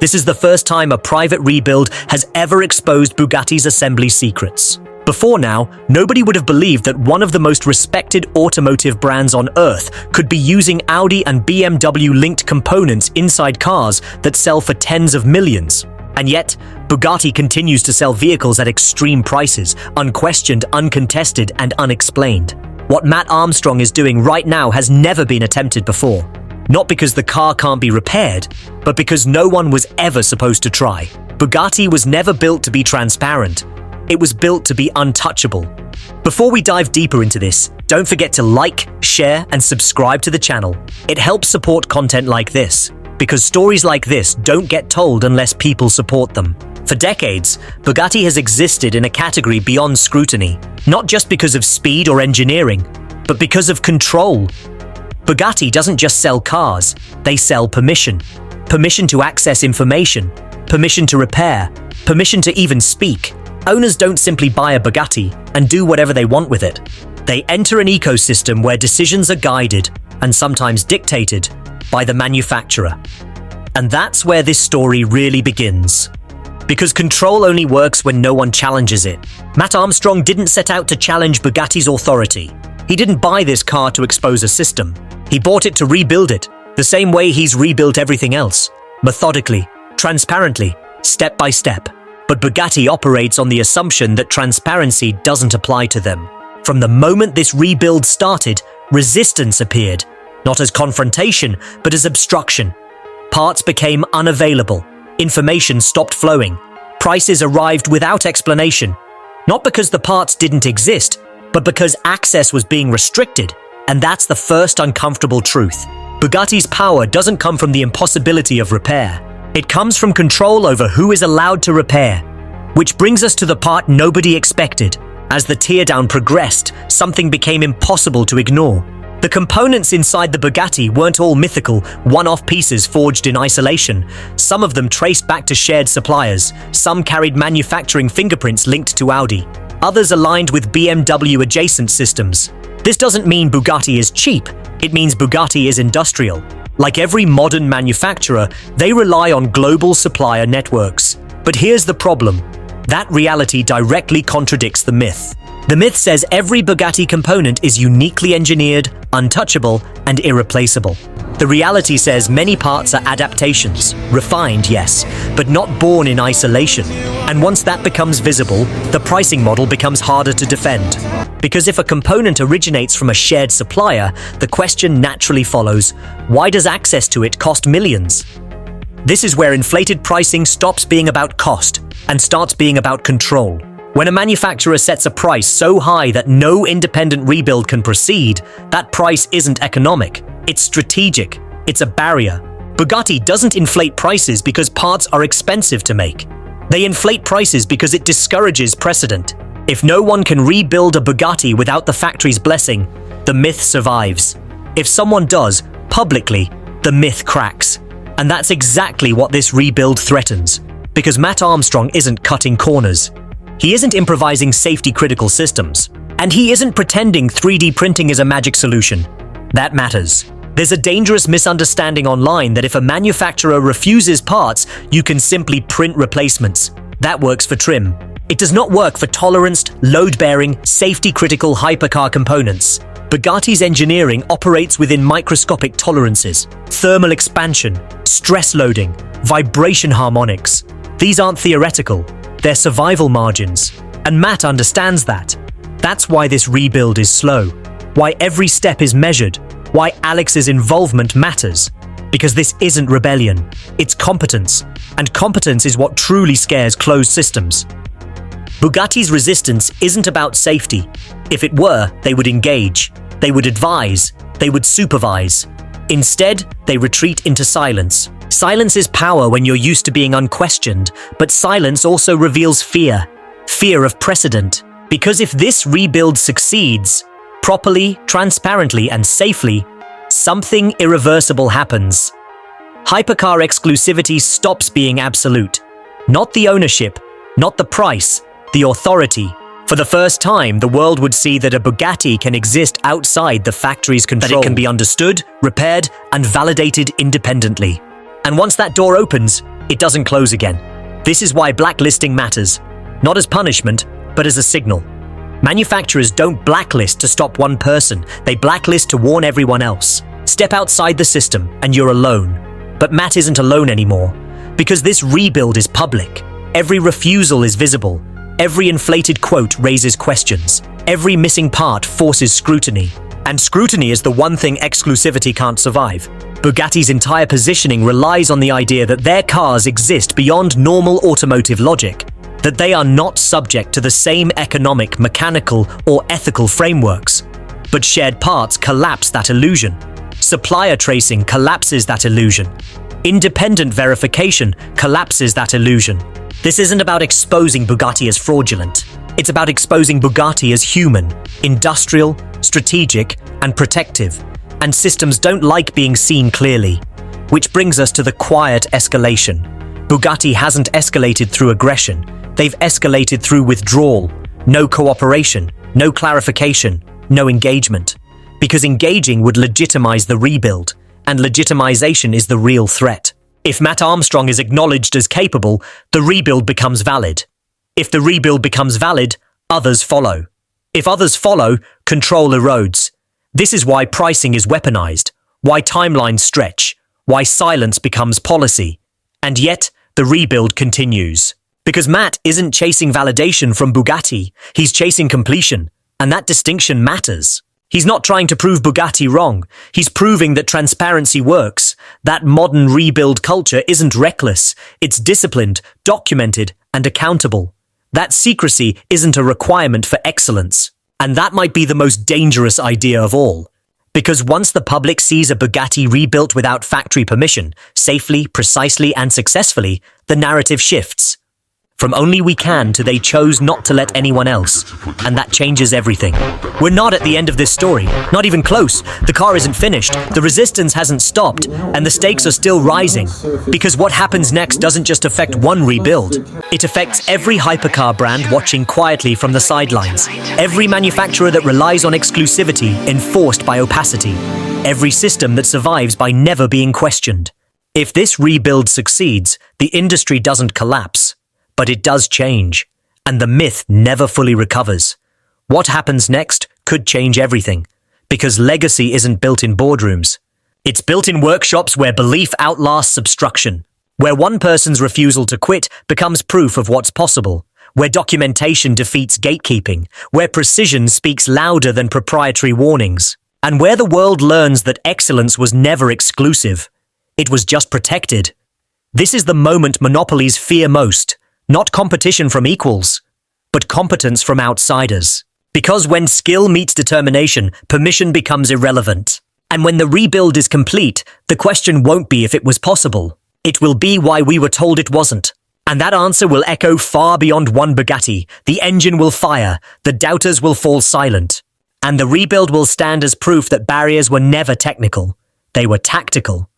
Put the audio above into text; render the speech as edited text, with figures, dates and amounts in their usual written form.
This is the first time a private rebuild has ever exposed Bugatti's assembly secrets. Before now, nobody would have believed that one of the most respected automotive brands on Earth could be using Audi and BMW-linked components inside cars that sell for tens of millions. And yet, Bugatti continues to sell vehicles at extreme prices, unquestioned, uncontested, and unexplained. What Matt Armstrong is doing right now has never been attempted before. Not because the car can't be repaired, but because no one was ever supposed to try. Bugatti was never built to be transparent. It was built to be untouchable. Before we dive deeper into this, don't forget to like, share, and subscribe to the channel. It helps support content like this, because stories like this don't get told unless people support them. For decades, Bugatti has existed in a category beyond scrutiny, not just because of speed or engineering, but because of control. Bugatti doesn't just sell cars, they sell permission. Permission to access information, permission to repair, permission to even speak. Owners don't simply buy a Bugatti and do whatever they want with it. They enter an ecosystem where decisions are guided, and sometimes dictated, by the manufacturer. And that's where this story really begins. Because control only works when no one challenges it. Matt Armstrong didn't set out to challenge Bugatti's authority. He didn't buy this car to expose a system. He bought it to rebuild it, the same way he's rebuilt everything else. Methodically, transparently, step by step. But Bugatti operates on the assumption that transparency doesn't apply to them. From the moment this rebuild started, resistance appeared, not as confrontation, but as obstruction. Parts became unavailable. Information stopped flowing. Prices arrived without explanation. Not because the parts didn't exist, but because access was being restricted. And that's the first uncomfortable truth. Bugatti's power doesn't come from the impossibility of repair. It comes from control over who is allowed to repair. Which brings us to the part nobody expected. As the teardown progressed, something became impossible to ignore. The components inside the Bugatti weren't all mythical, one-off pieces forged in isolation. Some of them traced back to shared suppliers. Some carried manufacturing fingerprints linked to Audi. Others aligned with BMW-adjacent systems. This doesn't mean Bugatti is cheap. It means Bugatti is industrial. Like every modern manufacturer, they rely on global supplier networks. But here's the problem. That reality directly contradicts the myth. The myth says every Bugatti component is uniquely engineered, untouchable, and irreplaceable. The reality says many parts are adaptations, refined, yes, but not born in isolation. And once that becomes visible, the pricing model becomes harder to defend. Because if a component originates from a shared supplier, the question naturally follows, why does access to it cost millions? This is where inflated pricing stops being about cost and starts being about control. When a manufacturer sets a price so high that no independent rebuild can proceed, that price isn't economic. It's strategic. It's a barrier. Bugatti doesn't inflate prices because parts are expensive to make. They inflate prices because it discourages precedent. If no one can rebuild a Bugatti without the factory's blessing, the myth survives. If someone does, publicly, the myth cracks. And that's exactly what this rebuild threatens. Because Matt Armstrong isn't cutting corners. He isn't improvising safety-critical systems. And he isn't pretending 3D printing is a magic solution. That matters. There's a dangerous misunderstanding online that if a manufacturer refuses parts, you can simply print replacements. That works for trim. It does not work for toleranced, load-bearing, safety-critical hypercar components. Bugatti's engineering operates within microscopic tolerances, thermal expansion, stress loading, vibration harmonics. These aren't theoretical, they're survival margins. And Matt understands that. That's why this rebuild is slow, why every step is measured, why Alex's involvement matters. Because this isn't rebellion, it's competence. And competence is what truly scares closed systems. Bugatti's resistance isn't about safety. If it were, they would engage, they would advise, they would supervise. Instead, they retreat into silence. Silence is power when you're used to being unquestioned, but silence also reveals fear. Fear of precedent. Because if this rebuild succeeds, properly, transparently, and safely, something irreversible happens. Hypercar exclusivity stops being absolute. Not the ownership, not the price, the authority. For the first time, the world would see that a Bugatti can exist outside the factory's control. That it can be understood, repaired, and validated independently. And once that door opens, it doesn't close again. This is why blacklisting matters, not as punishment, but as a signal. Manufacturers don't blacklist to stop one person, they blacklist to warn everyone else. Step outside the system and you're alone. But Matt isn't alone anymore, because this rebuild is public. Every refusal is visible. Every inflated quote raises questions. Every missing part forces scrutiny. And scrutiny is the one thing exclusivity can't survive. Bugatti's entire positioning relies on the idea that their cars exist beyond normal automotive logic, that they are not subject to the same economic, mechanical, or ethical frameworks. But shared parts collapse that illusion. Supplier tracing collapses that illusion. Independent verification collapses that illusion. This isn't about exposing Bugatti as fraudulent. It's about exposing Bugatti as human, industrial, strategic, and protective. And systems don't like being seen clearly. Which brings us to the quiet escalation. Bugatti hasn't escalated through aggression. They've escalated through withdrawal. No cooperation, no clarification, no engagement. Because engaging would legitimize the rebuild, and legitimization is the real threat. If Matt Armstrong is acknowledged as capable, the rebuild becomes valid. If the rebuild becomes valid, others follow. If others follow, control erodes. This is why pricing is weaponized, why timelines stretch, why silence becomes policy. And yet, the rebuild continues. Because Matt isn't chasing validation from Bugatti, he's chasing completion, and that distinction matters. He's not trying to prove Bugatti wrong, he's proving that transparency works, that modern rebuild culture isn't reckless, it's disciplined, documented, and accountable. That secrecy isn't a requirement for excellence. And that might be the most dangerous idea of all. Because once the public sees a Bugatti rebuilt without factory permission, safely, precisely, and successfully, the narrative shifts. From only we can to they chose not to let anyone else. And that changes everything. We're not at the end of this story. Not even close. The car isn't finished. The resistance hasn't stopped. And the stakes are still rising. Because what happens next doesn't just affect one rebuild. It affects every hypercar brand watching quietly from the sidelines. Every manufacturer that relies on exclusivity enforced by opacity. Every system that survives by never being questioned. If this rebuild succeeds, the industry doesn't collapse. But it does change, and the myth never fully recovers. What happens next could change everything, because legacy isn't built in boardrooms. It's built in workshops where belief outlasts obstruction, where one person's refusal to quit becomes proof of what's possible, where documentation defeats gatekeeping, where precision speaks louder than proprietary warnings, and where the world learns that excellence was never exclusive. It was just protected. This is the moment monopolies fear most. Not competition from equals, but competence from outsiders. Because when skill meets determination, permission becomes irrelevant. And when the rebuild is complete, the question won't be if it was possible. It will be why we were told it wasn't. And that answer will echo far beyond one Bugatti. The engine will fire, the doubters will fall silent. And the rebuild will stand as proof that barriers were never technical. They were tactical.